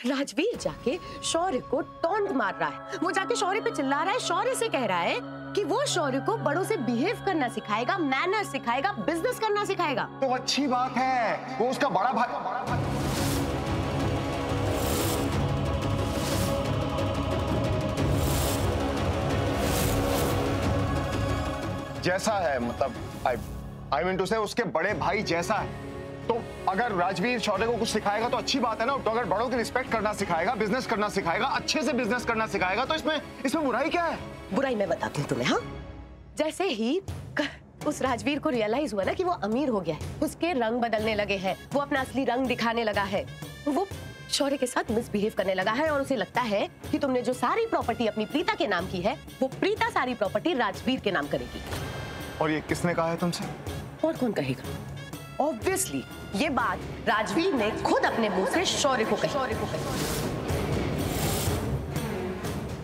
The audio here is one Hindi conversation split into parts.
राजवीर जाके शौर्य को टॉन्ट मार रहा है। वो जाके शौर्य पे चिल्ला रहा है, शौर्य से कह रहा है कि वो शौर्य को बड़ों से बिहेव करना सिखाएगा, मैनर्स सिखाएगा, बिजनेस करना सिखाएगा। तो अच्छी बात है, वो उसका बड़ा भाई। जैसा है, मतलब आई मीन टू से उसके बड़े भाई जैसा है। तो अगर राजवीर शौर्य को कुछ सिखाएगा तो अच्छी बात है ना। तो अगर बड़ों की रिस्पेक्ट करना सिखाएगा, बिजनेस करना सिखाएगा, अच्छे से बिजनेस करना सिखाएगा, तो इसमें बुराई क्या है? बुराई मैं बताती हूँ तुम्हें। हाँ, जैसे ही उस राजवीर को रियलाइज हुआ ना कि वो अमीर हो गया है, उसके रंग बदलने लगे हैं, वो अपना असली रंग दिखाने लगा है, वो शौर्य के साथ मिसबिहेव करने लगा है और उसे लगता है कि तुमने जो सारी प्रॉपर्टी अपनी प्रीता के नाम की है, वो प्रीता सारी प्रॉपर्टी राजवीर के नाम करेगी। और ये किसने कहा है तुमसे? और कौन कहेगा? ऑब्वियसली ये बात राजवीर ने खुद अपने मुंह से शौर्य को कही।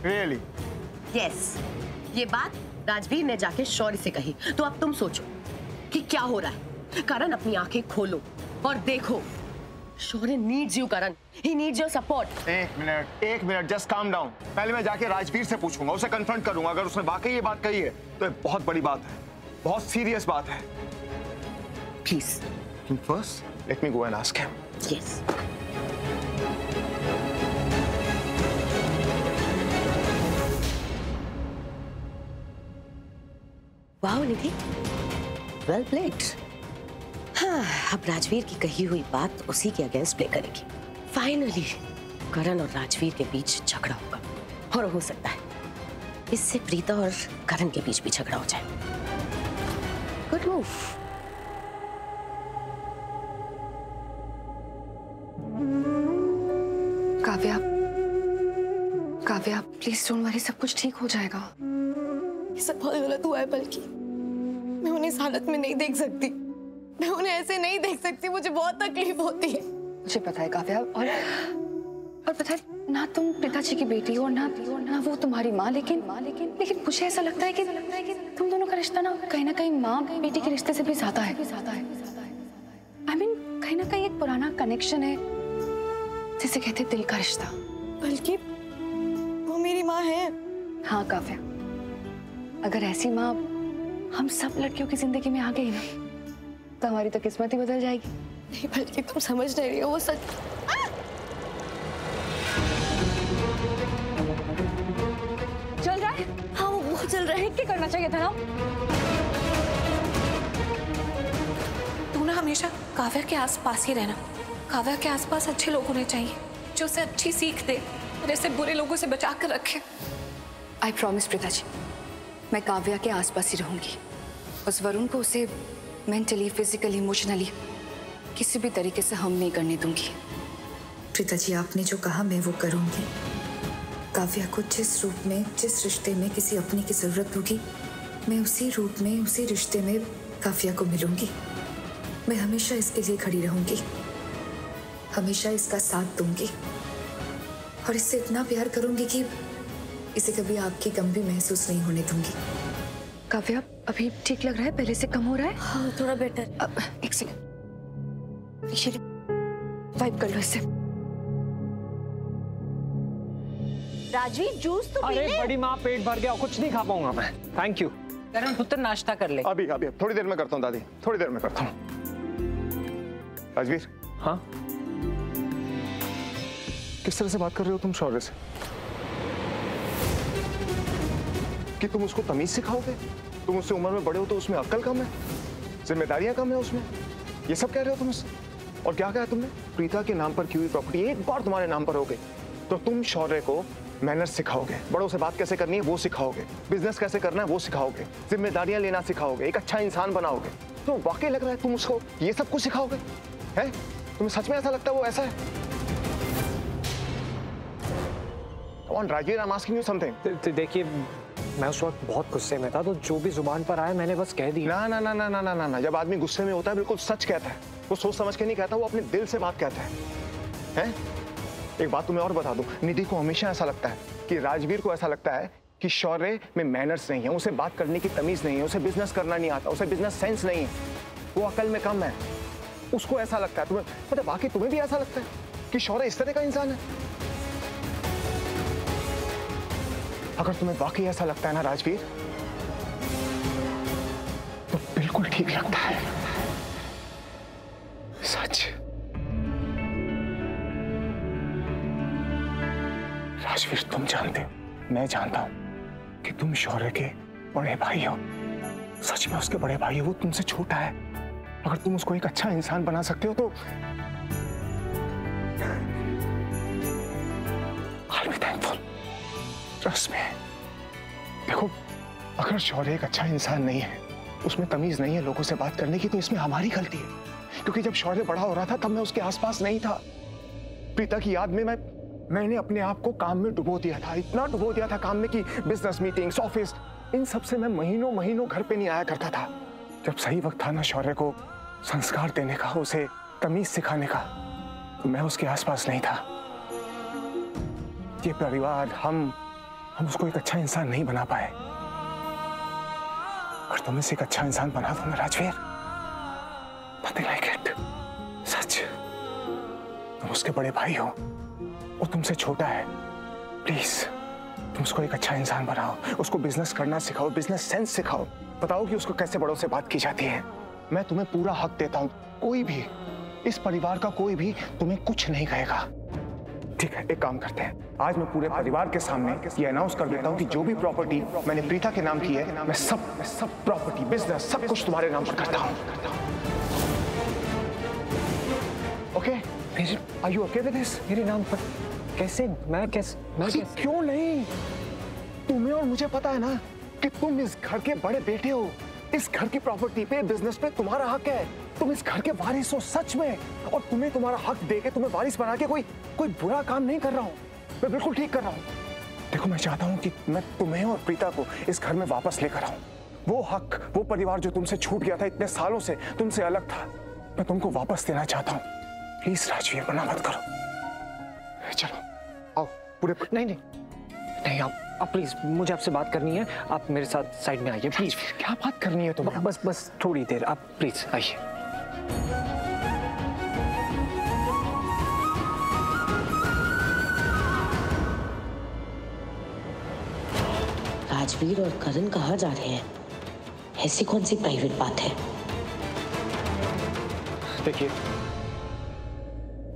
Really? यस, ये बात राजवीर ने जाके शौर्य से कही। तो अब तुम सोचो कि क्या हो रहा है। करण, अपनी आंखें खोलो और देखो, Shaurya needs you Karan, he needs your support. एक मिनट, जस्ट काम डाउन। पहले मैं जाके राजवीर से पूछूंगा, उसे कन्फ्रंट करूंगा। अगर उसने वाकई ये बात कही है तो ये बहुत बड़ी बात है, बहुत सीरियस बात है। Please first let me go and ask him. Yes. Wow Nidhi, well played. हाँ, अब राजवीर की कही हुई बात उसी के अगेंस्ट प्ले करेगी। फाइनली करण और राजवीर के बीच झगड़ा होगा और हो सकता है इससे प्रीता और करण के बीच भी झगड़ा हो जाए। Good move. Kavya, please don't worry, सब कुछ ठीक हो जाएगा। ये सब बहुत गलत हुआ है, बल्कि मैं उन्हें इस हालत में नहीं देख सकती। मैं उन्हें ऐसे नहीं देख सकती, मुझे बहुत तकलीफ होती है। मुझे पता है काव्या, और पता है ना, तुम पिताजी की बेटी हो ना वो तुम्हारी माँ, लेकिन मुझे ऐसा लगता है कि तुम दोनों का रिश्ता ना कहीं माँ बेटी के रिश्ते से भी ज्यादा है। I mean, कहीं ना कहीं एक पुराना कनेक्शन है, जिसे कहते हैं दिल का रिश्ता। बल्कि वो मेरी माँ है। हाँ काव्या, अगर ऐसी माँ हम सब लड़कियों की जिंदगी में आ गई ना, तो हमारी तो किस्मत ही बदल जाएगी। नहीं, बल्कि तुम समझ नहीं रही हो, वो सच। चल रहा है? हाँ, वो चल रहा है। क्या करना चाहिए था ना? तू ना हमेशा काव्या के आसपास ही रहना। काव्या के आसपास अच्छे लोग होने चाहिए, जो उसे अच्छी सीख दे और ऐसे बुरे लोगों से बचा कर रखे। आई प्रॉमिस प्रीता जी, मैं काव्या के आसपास ही रहूंगी। उस वरुण को उसे मेंटली, फिजिकली, इमोशनली किसी भी तरीके से हम नहीं करने दूंगी। प्रीता जी, आपने जो कहा मैं वो करूंगी। काव्या को जिस रूप में, जिस रिश्ते में किसी अपनी की जरूरत होगी, मैं उसी रूप में, उसी रिश्ते में काव्या को मिलूंगी। मैं हमेशा इसके लिए खड़ी रहूंगी, हमेशा इसका साथ दूंगी और इससे इतना प्यार करूंगी कि इसे कभी आपकी कम भी महसूस नहीं होने दूंगी। काव्या, अभी ठीक लग रहा है? पहले से कम हो रहा है? हाँ, थोड़ा बेटर। एक सेकंड, वाइप कर लो इससे। राजवीर, जूस तो पी ले। अरे बड़ी माँ, पेट भर गया, कुछ नहीं खा पाऊंगा मैं। Thank you. करण, पुत्र नाश्ता कर ले। अभी थोड़ी देर में करता हूँ दादी, थोड़ी देर में करता हूँ। राजवीर। हाँ? किस तरह से बात कर रहे हो तुम शौर्य से? कि तुम उसको तमीज सिखाओगे? तुम उससे उम्र में बड़े हो तो उसमें अक्ल कम है, जिम्मेदारियां कम है उसमें, ये सब कह रहे हो तुम उससे? और क्या कहा तुमने? प्रीता के नाम पर की हुई प्रॉपर्टी एक बार तुम्हारे नाम पर हो गई तो तुम शौर्य को मैनर्स सिखाओगे, बड़ों से बात कैसे करनी है वो सिखाओगे, बिजनेस कैसे करना है वो सिखाओगे, जिम्मेदारियां लेना सिखाओगे, एक अच्छा इंसान बनाओगे। तो वाकई लग रहा है तुम उसको ये सब कुछ सिखाओगे? हैं? तुम्हें सच में ऐसा लगता है वो ऐसा है? Come on, Rajveer, I'm asking you something. देखिए, मैं उस वक्त बहुत गुस्से में था, तो जो भी जुबान पर आया मैंने बस कह दिया। ना ना ना ना ना ना ना, जब आदमी गुस्से में होता है बिल्कुल सच कहता है। वो सोच समझ के नहीं कहता, वो अपने दिल से बात कहता है। हैं? एक बात तुम्हें और बता दूं, निधि को हमेशा ऐसा लगता है कि राजवीर को ऐसा लगता है कि शौर्य में मैनर्स नहीं है, उसे बात करने की तमीज नहीं है, उसे बिजनेस करना नहीं आता, उसे बिजनेस सेंस नहीं है, वो अकल में कम है, उसको ऐसा लगता है। तुम्हें पता, बाकी तुम्हें भी ऐसा लगता है? कि शौर्य इस तरह का इंसान है? अगर तुम्हें वाकई ऐसा लगता है ना राजवीर, तो बिल्कुल ठीक लगता है। सच। राजवीर, तुम जानते हो, मैं जानता हूं कि तुम शौर्य के बड़े भाई हो। सच में उसके बड़े भाई हो, वो तुमसे छोटा है। अगर तुम उसको एक अच्छा इंसान बना सकते हो तो I'll be thankful. Trust me. देखो, अगर शौर्य एक अच्छा इंसान नहीं है, उसमें तमीज नहीं है लोगों से बात करने की, तो इसमें हमारी गलती है। क्योंकि जब शौर्य बड़ा हो रहा था तब मैं उसके आसपास नहीं था। प्रीता की याद में मैंने अपने आप को काम में डुबो दिया था, इतना डुबो दिया था काम में कि बिजनेस मीटिंग्स, ऑफिस, इन सब से मैं महीनों महीनों घर पे नहीं आया करता था। जब सही वक्त था ना शौर्य को संस्कार देने का, उसे तमीज सिखाने का, तो मैं उसके आसपास नहीं था। ये परिवार, हम उसको एक अच्छा इंसान नहीं बना पाए। और तुम इसे एक अच्छा इंसान बना दो ना राजवीर, nothing like it. सच। तुम उसके बड़े भाई हो, वो तुमसे छोटा है। प्लीज तुम उसको एक अच्छा इंसान बनाओ, उसको बिजनेस करना सिखाओ, बिजनेस सेंस सिखाओ, बताओ कि उसको कैसे बड़ों से बात की जाती है। मैं तुम्हें पूरा हक देता हूं, कोई भी, इस परिवार का कोई भी तुम्हें कुछ नहीं कहेगा। ठीक है, एक काम करते हैं, आज मैं पूरे परिवार के सामने ये अनाउंस कर देता हूं कि जो भी प्रॉपर्टी मैंने प्रीता के नाम की है, मैं सब प्रॉपर्टी, बिजनेस, सब कुछ तुम्हारे नाम पर करता हूं। Okay? Are you okay with this? मेरे नाम पर कैसे? मैं क्यों नहीं? तुम्हें और मुझे पता है ना कि तुम इस घर के बड़े बेटे हो। इस घर की प्रॉपर्टी पे, बिजनेस पे तुम्हारा हक है। तुम इस घर के वारिस हो सच में, और तुम्हें तुम्हारा हक देके, तुम्हें वारिस बना के कोई बुरा काम नहीं कर रहा हूँ, मैं बिल्कुल ठीक कर रहा हूँ। देखो, मैं चाहता हूँ कि मैं तुम्हें और प्रीता को इस घर में वापस लेकर आऊं। वो हक, वो परिवार जो तुमसे छूट गया था इतने सालों से, तुमसे अलग था, मैं तुमको वापस देना चाहता हूँ। प्लीज राजवीर, मना मत करो। चलो आओ, पूरे नहीं, आप प्लीज, मुझे आपसे बात करनी है। आप मेरे साथ साइड में आइए प्लीज। क्या बात करनी है तुम्हें? बस थोड़ी देर, आप प्लीज आइए। राजवीर और करण कहाँ जा रहे हैं? ऐसी कौन सी प्राइवेट बात है? देखिए,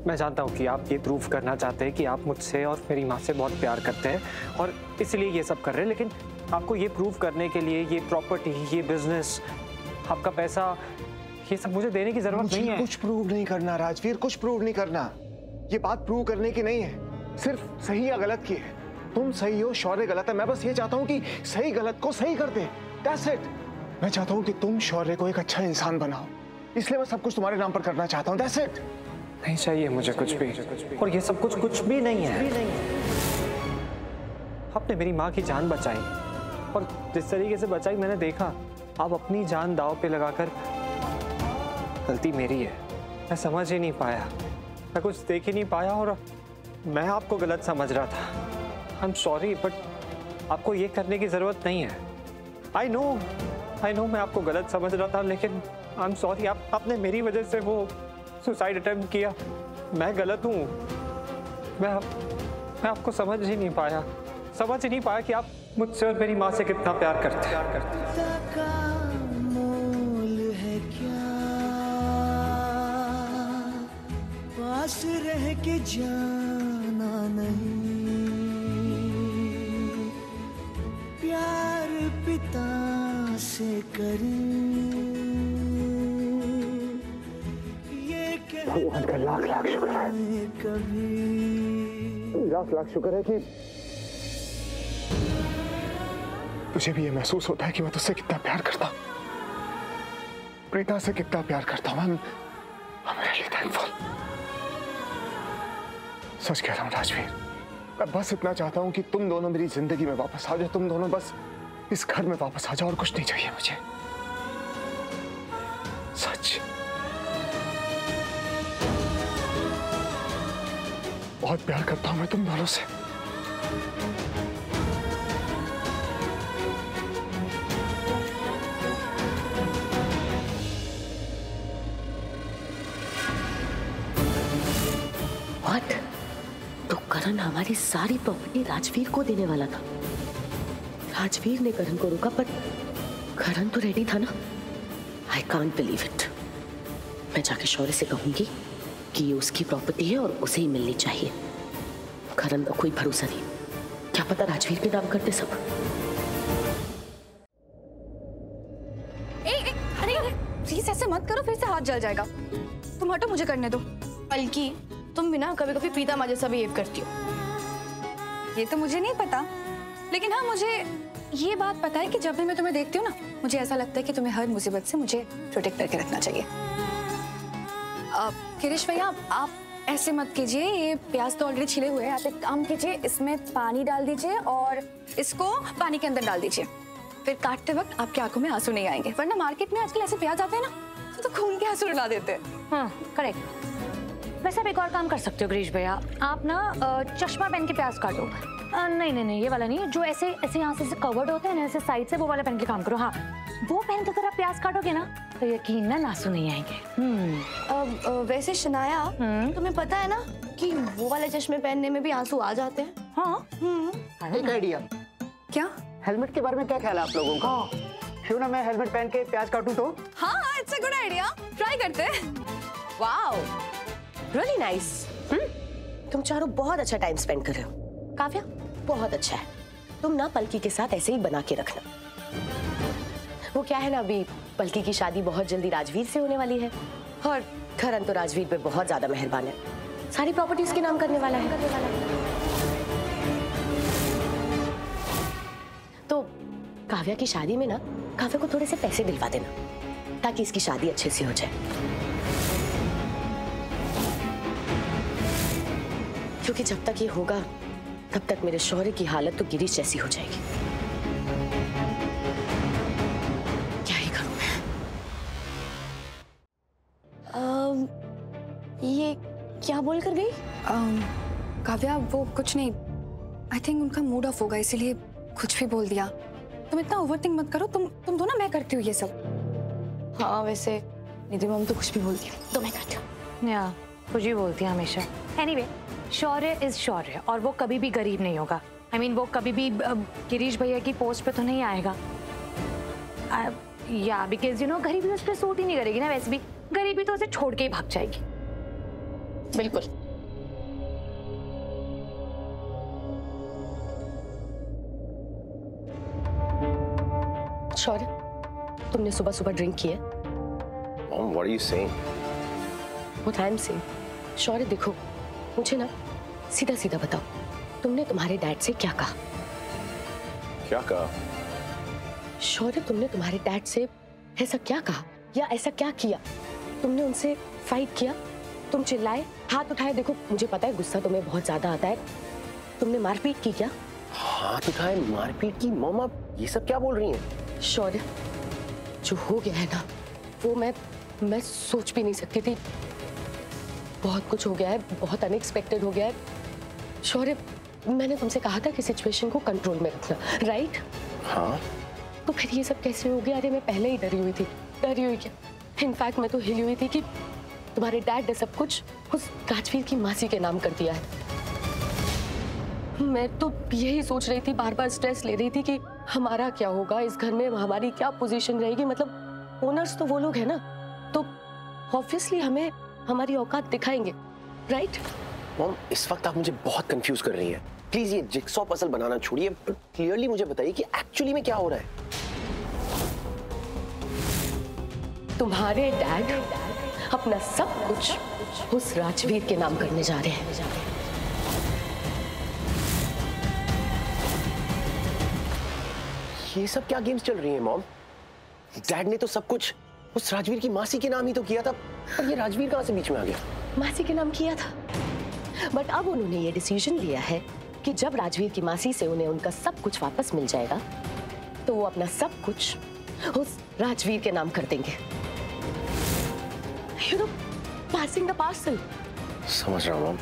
मैं जानता हूँ कि आप ये प्रूव करना चाहते हैं कि आप मुझसे और मेरी माँ से बहुत प्यार करते हैं और इसलिए ये सब कर रहे हैं, लेकिन आपको ये प्रूव करने के लिए ये प्रॉपर्टी, ये बिजनेस, आपका पैसा, ये सब मुझे देने की जरूरत नहीं है। कुछ प्रूव नहीं करना राजवीर, कुछ प्रूव नहीं करना। ये बात प्रूव करने की नहीं है, सिर्फ सही या गलत की है। तुम सही हो, शौर्य गलत है। मैं बस ये चाहता हूँ कि सही गलत को सही कर दे। That's it। मैं चाहता हूँ कि तुम शौर्य को एक अच्छा इंसान बनाओ, इसलिए मैं सब कुछ तुम्हारे नाम पर करना चाहता हूँ। That's it। नहीं चाहिए मुझे कुछ भी, और ये सब कुछ भी नहीं है। आपने मेरी माँ की जान बचाई, और जिस तरीके से बचाई मैंने देखा, आप अपनी जान दांव पे लगाकर, गलती मेरी है। मैं समझ ही नहीं पाया, मैं कुछ देख ही नहीं पाया, और मैं आपको गलत समझ रहा था। आई एम सॉरी, बट आपको ये करने की जरूरत नहीं है। आई नो मैं आपको गलत समझ रहा था, लेकिन आई एम सॉरी। आपने मेरी वजह से वो सुसाइड अटेम्प्ट किया। मैं गलत हूँ। मैं आपको समझ ही नहीं पाया कि आप मुझसे और मेरी माँ से कितना प्यार करते हैं। पास रह के जाना नहीं, प्यार पिता से करें, ये कहते लाख शुक्र है, कभी लाख शुक्र है कि तुझे भी ये महसूस होता है कि मैं तुझसे कितना प्यार करता हूँ, प्रीता से कितना प्यार करता हूँ। I'm really thankful। सच कह रहा हूँ राजवीर, मैं बस इतना चाहता हूँ कि तुम दोनों मेरी जिंदगी में वापस आ जाओ। तुम दोनों बस इस घर में वापस आ जाओ, और कुछ नहीं चाहिए मुझे। सच, बहुत प्यार करता हूँ मैं तुम दोनों से। What? करण हमारी सारी प्रॉपर्टी राजवीर को देने वाला था। राजवीर ने करण को रोका, पर करण तो रेडी था ना। I can't believe it. मैं जाके शौर्य से कहूंगी कि ये उसकी प्रॉपर्टी है और उसे ही मिलनी चाहिए। करण का कोई भरोसा नहीं, क्या पता राजवीर के नाम करते सब। प्लीज ऐसे मत करो, फिर से हाथ जल जाएगा। तुम हटो, मुझे करने दो। बल्कि तुम भी ना कभी कभी प्रीता माँ जैसा बिहेव करती हो। ये तो मुझे नहीं पता, लेकिन हाँ मुझे ये बात पता है कि जब भी मैं तुम्हें देखती हूँ ना, मुझे ऐसा लगता है कि तुम्हें हर मुसीबत से मुझे प्रोटेक्ट करके रखना चाहिए। किरीश भैया, आप ऐसे मत कीजिए। ये प्याज तो ऑलरेडी छिले हुए हैं। आप एक काम कीजिए, इसमें पानी डाल दीजिए और इसको पानी के अंदर डाल दीजिए। फिर काटते वक्त आपकी आंखों में आंसू नहीं आएंगे, वरना मार्केट में आजकल ऐसे प्याज आते हैं ना तो खून के आंसू रुला देते हैं। हाँ करेक्ट। वैसे आप एक और काम कर सकते हो गिरीश भैया, आप ना चश्मा पहन के प्याज काटो। नहीं, ये वाला नहीं, जो ऐसे ऐसे यहाँ से कवर्ड होते हैं ना, ऐसे साइड से, वो वाला पहन के काम करो। हाँ, वो पहन के अगर आप प्याज काटोगे ना तो यकीनन आंसू नहीं आएंगे। वैसे शनाया, तुम्हें पता है ना कि वो वाले चश्मे पहनने में भी आंसू आ जाते हैं। हाँ। एक आइडिया। क्या? हेलमेट के बारे में क्या ख्याल है आप लोगों का? क्यों ना मैं हेलमेट पहन के प्याज काटूं तो? हाँ, it's a good idea, try करते हैं। Wow, really nice. तुम चारों बहुत अच्छा टाइम स्पेंड कर रहे हो। काव्या, बहुत अच्छा है। तुम ना पलकी के साथ ऐसे ही बना के रखना। वो क्या है ना, अभी पलकी की शादी बहुत जल्दी राजवीर से होने वाली है और करण तो राजवीर पे बहुत ज्यादा मेहरबान है, सारी प्रॉपर्टी उसके नाम करने वाला है। तो काव्या की शादी में ना काव्या को थोड़े से पैसे दिलवा देना ताकि इसकी शादी अच्छे से हो जाए, क्योंकि जब तक ये होगा तब तक मेरे शौर्य की हालत तो गिरीश जैसी हो जाएगी। क्या ही करूं मैं? ये क्या बोल कर गई? काव्या, वो कुछ नहीं। आई थिंक उनका मूड ऑफ होगा, इसीलिए कुछ भी बोल दिया। तुम इतना ओवरथिंक मत करो। तुम दो ना, मैं करती हूँ ये सब। हाँ, वैसे निधि मम तो कुछ भी बोलती है तो मैं करती हूँ। या कुछ ही बोलती है हमेशा। एनीवे, शौर्य इज शौर्य और वो कभी भी गरीब नहीं होगा। I mean, वो कभी भी गिरीश भैया की पोस्ट पे तो नहीं आएगा। या बिकॉज यू नो, गरीबी उस पर सूट ही नहीं करेगी ना। वैसे भी गरीबी तो उसे छोड़ के ही भाग जाएगी। बिल्कुल। शौर्य, तुमने सुबह सुबह ड्रिंक किया? Mom, what are you saying? What I'm saying, शौर्य देखो, मुझे ना सीधा सीधा बताओ, तुमने तुम्हारे डैड से क्या कहा? क्या कहा? शौर्य, तुमने तुम्हारे डैड से ऐसा क्या कहा या ऐसा क्या किया? तुमने उनसे फाइट किया? तुम चिल्लाए, हाथ उठाए? देखो मुझे पता है गुस्सा तुम्हें बहुत ज्यादा आता है। तुमने मारपीट की क्या? हाथ उठाए, मारपीट की? मॉम, आप ये सब क्या बोल रही हैं? शौर्य, जो हो गया है ना, वो मैं सोच भी नहीं सकती थी। बहुत कुछ हो गया है, बहुत अनएक्सपेक्टेड हो गया है। शौर्य, मैंने तुमसे कहा था कि सिचुएशन को कंट्रोल में रखना, राइट? हाँ। तो फिर ये सब कैसे हो गया? अरे मैं पहले ही डरी हुई थी। डरी हुई क्या, इनफैक्ट मैं तो हिली हुई थी कि तुम्हारे डैड ने सब कुछ उस राजवीर की मासी के नाम कर दिया है। मैं तो यही सोच रही थी, बार बार स्ट्रेस ले रही थी कि हमारा क्या होगा इस घर में, हमारी क्या पोजीशन रहेगी। मतलब ओनर्स तो वो लोग हैं ना, तो ऑब्वियसली हमें हमारी औकात दिखाएंगे, राइट? मॉम, इस वक्त आप मुझे बहुत कंफ्यूज कर रही हैं। प्लीज ये जिक्सॉ पजल बनाना छोड़िए, क्लियरली मुझे बताइए कि एक्चुअली में क्या हो रहा है। तुम्हारे डैड अपना सब कुछ उस राजवीर के नाम करने जा रहे हैं। ये सब क्या गेम्स चल रही हैं मॉम? डैड ने तो सब कुछ उस राजवीर की मासी के नाम ही तो किया था, और ये राजवीर कहां से बीच में आ गया? मासी के नाम किया था, बट अब उन्होंने ये डिसीजन लिया है कि जब राजवीर की मासी से उन्हें उनका सब कुछ वापस मिल जाएगा तो वो अपना सब कुछ उस राजवीर के नाम कर देंगे। You know, passing the parcel. समझ रहा हूँ mom.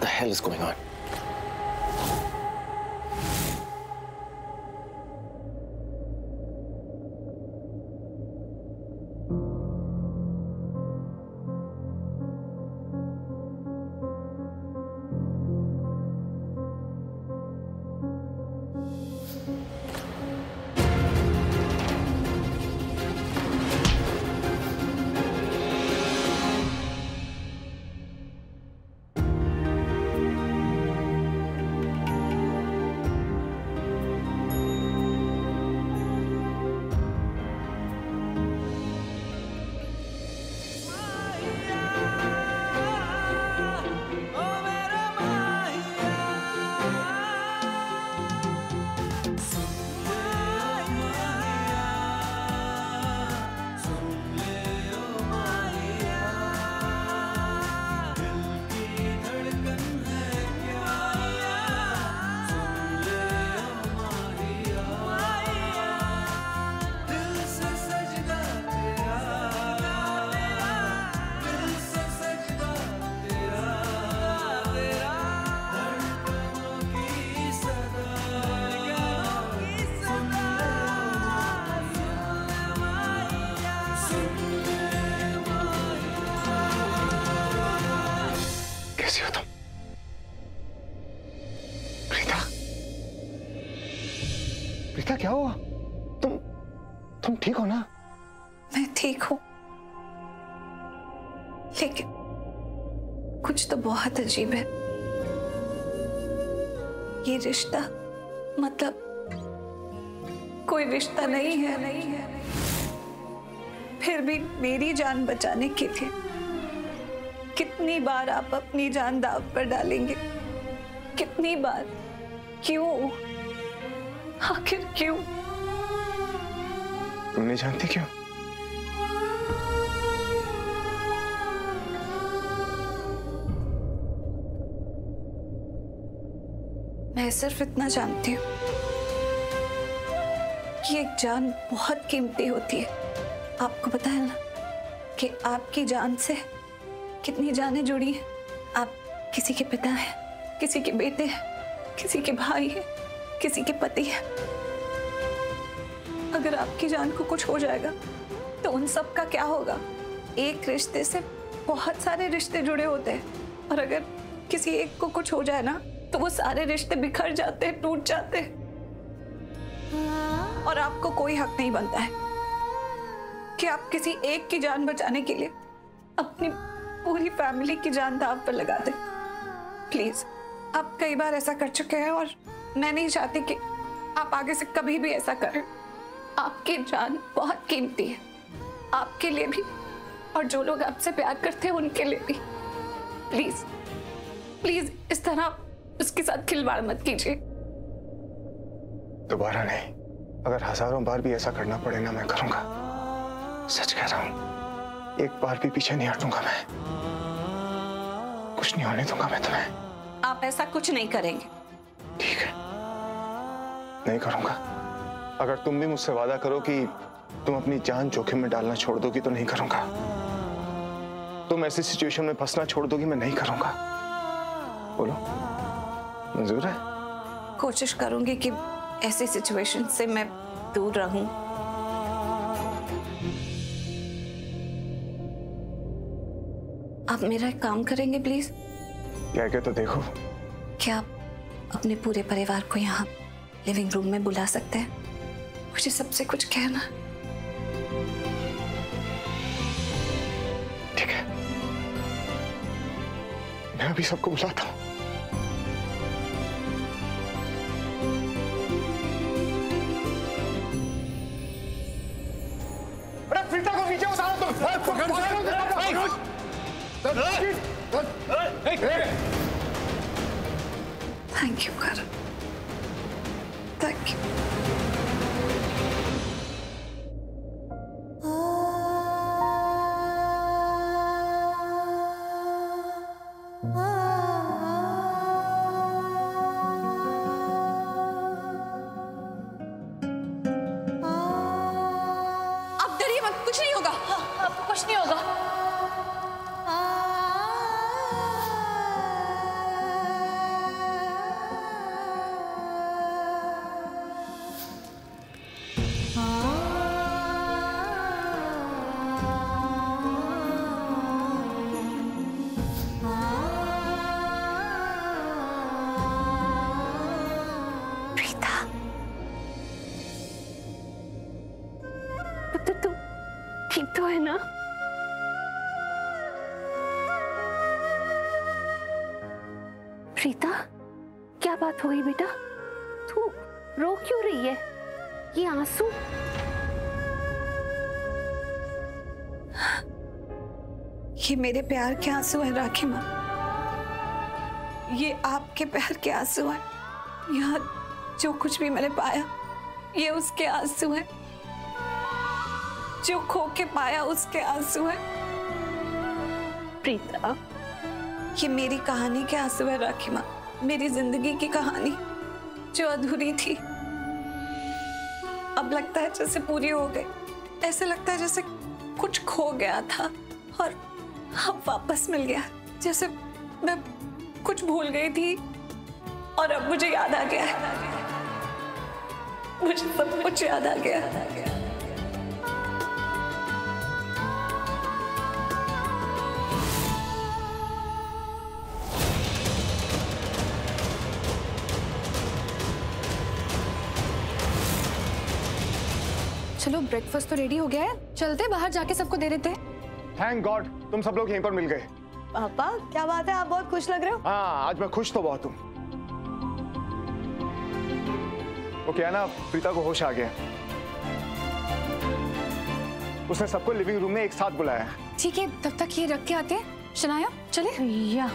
The hell is going on? Preeta क्या हुआ? तुम ठीक हो ना? मैं ठीक हूं, लेकिन कुछ तो बहुत अजीब है। ये रिश्ता मतलब कोई रिश्ता नहीं है। फिर भी मेरी जान बचाने के लिए कितनी बार आप अपनी जान दांव पर डालेंगे? कितनी बार? क्यों? आखिर क्यों? तुम नहीं जानती क्यों? मैं सिर्फ इतना जानती हूँ कि एक जान बहुत कीमती होती है। आपको पता है ना कि आपकी जान से कितनी जानें जुड़ी हैं। आप किसी के पिता हैं, किसी के बेटे हैं, किसी के भाई हैं, किसी के पति हैं। अगर आपकी जान को कुछ हो जाएगा तो उन सब का क्या होगा? एक रिश्ते से बहुत सारे रिश्ते जुड़े होते हैं, और अगर किसी एक को कुछ हो जाए ना तो वो सारे रिश्ते बिखर जाते हैं, टूट जाते हैं, और आपको कोई हक नहीं बनता है कि आप किसी एक की जान बचाने के लिए अपनी पूरी फैमिली की जान दांव पर लगा दें। प्लीज, आप कई बार ऐसा कर चुके हैं और मैं नहीं चाहती कि आप आगे से कभी भी ऐसा करें। आपकी जान बहुत कीमती है, आपके लिए भी और जो लोग आपसे प्यार करते हैं उनके लिए भी। प्लीज प्लीज इस तरह उसके साथ खिलवाड़ मत कीजिए। दोबारा नहीं। अगर हजारों बार भी ऐसा करना पड़े ना, मैं करूंगा। सच कह रहा हूं, एक बार भी पीछे नहीं हटूंगा मैं। कुछ नहीं होने दूंगा मैं तुम्हें। आप ऐसा कुछ नहीं करेंगे। ठीक है, नहीं करूंगा। अगर तुम भी मुझसे वादा करो कि तुम अपनी जान जोखिम में डालना छोड़ दोगी तो नहीं करूंगा। तुम ऐसी सिचुएशन में फंसना छोड़ दोगी, मैं नहीं करूंगा। बोलो, मंजूर है? कोशिश करूंगी कि ऐसी सिचुएशन से मैं दूर रहूं। आप मेरा एक काम करेंगे प्लीज? क्या क्या तो देखो। क्या आप अपने पूरे परिवार को यहाँ लिविंग रूम में बुला सकते हैं? मुझे सबसे कुछ कहना। ठीक है, मैं अभी सबको बुलाता हूँ। अरे प्रीता को नीचे उतारो तुम। Thank you Karan, thank you. आप डरिए मत, कुछ नहीं होगा। आपको कुछ नहीं होगा। तुम ठीक तो है ना? प्रीता, क्या बात हुई बेटा? तू रो क्यों रही है? ये आंसू? ये मेरे प्यार के आंसू हैं राखी माँ। ये आपके प्यार के आंसू हैं। यहाँ जो कुछ भी मैंने पाया ये उसके आंसू हैं। जो खो के पाया उसके आंसू हैं। प्रीता, ये मेरी कहानी के आंसू है राखी माँ। मेरी जिंदगी की कहानी जो अधूरी थी अब लगता है जैसे पूरी हो गई। ऐसे लगता है जैसे कुछ खो गया था और अब वापस मिल गया। जैसे मैं कुछ भूल गई थी और अब मुझे याद आ गया है। मुझे सब कुछ याद आ गया। चलो ब्रेकफास्ट तो रेडी हो गया है, चलते बाहर जाके सबको दे देते हैं। थैंक गॉड तुम सब लोग यहीं पर मिल गए। पापा क्या बात है, आप बहुत खुश लग रहे हो। हाँ आज मैं खुश तो बहुत हूँ। वो क्या ना, प्रीता को होश आ गया। उसने सबको लिविंग रूम में एक साथ बुलाया। ठीक है, तब तक ये रख के आते हैं। शनाया चले। या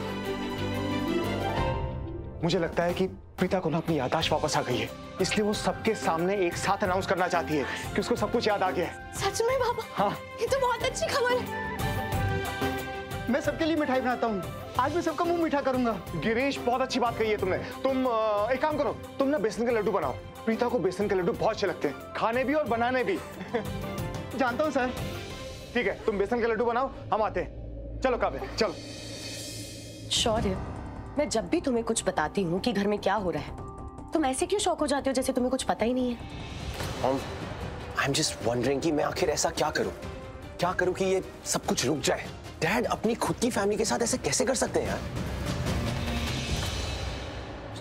मुझे लगता है कि प्रीता को ना अपनी याददाश्त वापस आ गई है, इसलिए वो सबके सामने एक साथ अनाउंस करना चाहती है कि उसको सब कुछ याद आ गया है। सच में पापा? हाँ। ये तो बहुत अच्छी खबर है। मैं सबके लिए मिठाई बनाता हूँ, आज मैं सबका मुंह मीठा करूंगा। गिरीश बहुत अच्छी बात कही है तुमने। तुम एक काम करो, तुम ना बेसन के लड्डू बनाओ। प्रीता को बेसन के लड्डू बहुत अच्छे लगते हैं, खाने भी और बनाने भी। जानता हूँ सर। ठीक है, तुम बेसन के लड्डू बनाओ, हम आते हैं। चलो काव्य चलो। शौर्य, मैं जब भी तुम्हें कुछ बताती हूँ कि घर में क्या हो रहा है, तुम ऐसे क्यों शौक हो जाते हो जैसे तुम्हें कुछ पता ही नहीं है। I'm just wondering कि मैं आखिर ऐसा क्या करूं कि ये सब कुछ रुक जाए। डैड अपनी खुद की फैमिली के साथ ऐसे कैसे कर सकते हैं यार?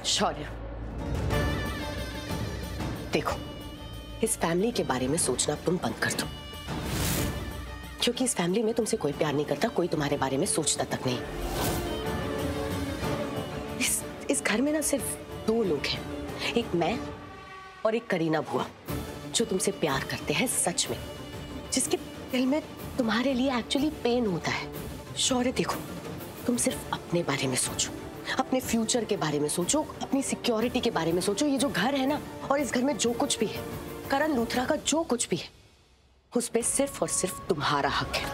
शौर्य देखो, इस फैमिली के बारे में सोचना तुम बंद कर दो, क्योंकि इस फैमिली में तुमसे कोई प्यार नहीं करता, कोई तुम्हारे बारे में सोचता तक नहीं। इस घर में ना सिर्फ दो लोग हैं, एक मैं और एक करीना बुआ, जो तुमसे प्यार करते हैं सच में, जिसके दिल में तुम्हारे लिए एक्चुअली पेन होता है। शौर्य देखो, तुम सिर्फ अपने बारे में सोचो, अपने फ्यूचर के बारे में सोचो, अपनी सिक्योरिटी के बारे में सोचो। ये जो घर है ना, और इस घर में जो कुछ भी है, करण लूथरा का जो कुछ भी है, उस पे सिर्फ और सिर्फ तुम्हारा हक है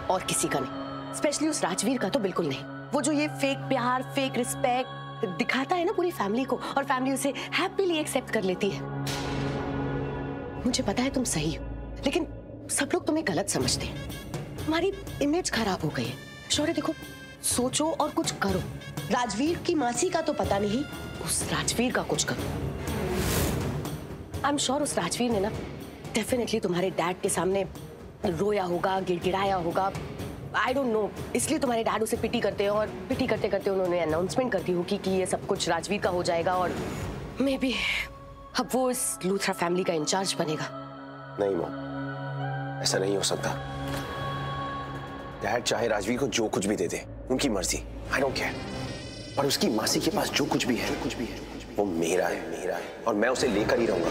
और किसी का नहीं। स्पेशली उस राजवीर का तो बिल्कुल नहीं। वो जो ये फेक प्यार, फेक रिस्पेक्ट दिखाता है ना पूरी फैमिली को, और फैमिली उसे हैप्पीली एक्सेप्ट कर लेती है। मुझे पता है तुम सही हो, लेकिन सब लोग तुम्हें गलत समझते हैं, तुम्हारी इमेज खराब हो गई है। शौर्य देखो, सोचो और कुछ करो। राजवीर की मासी का तो पता नहीं, उस राजवीर का कुछ करो। आई एम श्योर उस राजवीर ने ना डेफिनेटली तुम्हारे डैड के सामने रोया होगा, गिड़गिड़ाया होगा। आई डोंट नो, इसलिए तुम्हारे डैड उसे पिटी करते हैं, और पिटी करते करते उन्होंने अनाउंसमेंट कर दी होगी कि ये सब कुछ राजवीर का हो जाएगा, और मे बी अब वो इस लूथरा फैमिली का इंचार्ज बनेगा। नहीं मॉम, ऐसा नहीं हो सकता। डैड चाहे राजवीर को जो कुछ भी दे दे, उनकी मर्जी, आई डोंट केयर, पर उसकी मासी के पास जो कुछ भी है वो मेरा है, और मैं उसे लेकर ही रहूंगा।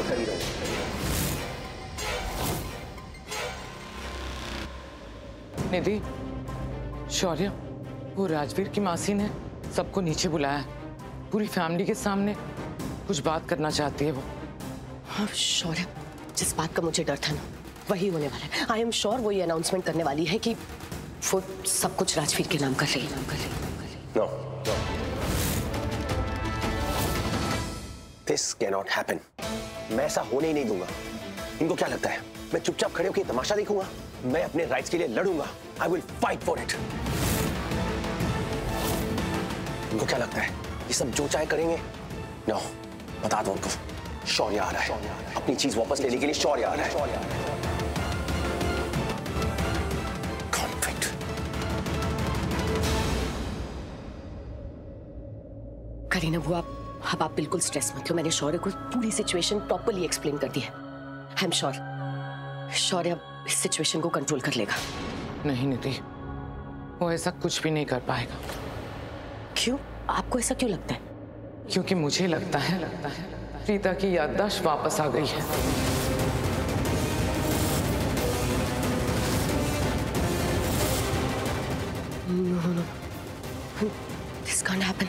निधि, शौर्य, वो राजवीर की मासी ने सबको नीचे बुलाया, पूरी फैमिली के सामने कुछ बात करना चाहती है वो। हाँ शौर्य, जिस बात का मुझे डर था ना, वही होने वाला है। आई एम श्योर वो ये अनाउंसमेंट करने वाली है कि वो सब कुछ राजवीर के नाम कर रही है। No. This cannot happen. मैं ऐसा होने ही नहीं दूंगा। इनको क्या लगता है मैं चुपचाप खड़े होकर तमाशा देखूंगा? मैं अपने राइट्स के लिए लड़ूंगा। I will fight for it. इनको क्या लगता है ये सब जो चाहे करेंगे? No. बता दो उनको, शौर्य आ रहा है, अपनी चीज वापस लेने के लिए शौर्य आ रहा है। करीना बुआ, अब आप बिल्कुल स्ट्रेस मत लो। मैंने शौर्य को पूरी सिचुएशन प्रॉपर्ली एक्सप्लेन कर दी है। आई एम श्योर शौर्य अब इस सिचुएशन को कंट्रोल कर लेगा। नहीं निधि, वो ऐसा कुछ भी नहीं कर पाएगा। क्यों? आपको ऐसा क्यों लगता है? क्योंकि मुझे लगता है प्रीता की याददाश्त वापस आ गई है। No. This can't happen.